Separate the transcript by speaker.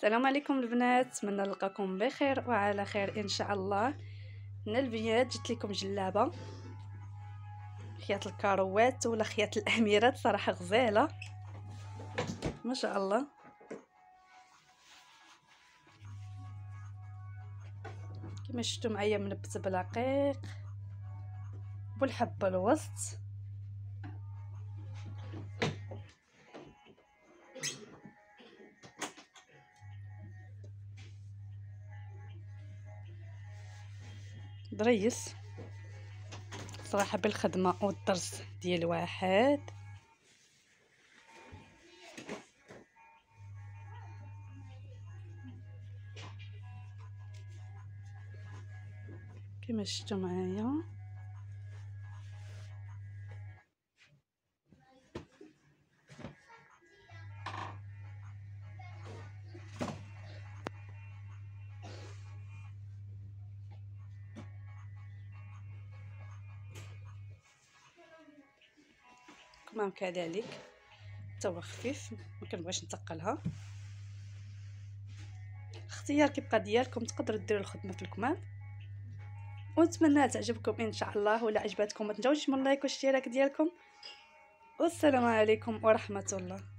Speaker 1: السلام عليكم البنات، نتمنى نلقاكم بخير وعلى خير ان شاء الله. هنا البنات جبت لكم جلابه خياط الكاروات ولا خياط الاميرات، صراحه غزاله ما شاء الله. كما شفتوا معايا منبت بالعقيق والحبه الوسط. دريس صراحه بالخدمه والدرس ديال واحد. كما شفتوا معايا كمام كذلك حتى هو خفيف، ما كنبغيش نثقلها. اختيار كيبقى ديالكم، تقدروا ديروا الخدمه في الكمام ونتمنى تعجبكم ان شاء الله. ولا عجبتكم ما تنساوش من لايك والاشتراك ديالكم. والسلام عليكم ورحمه الله.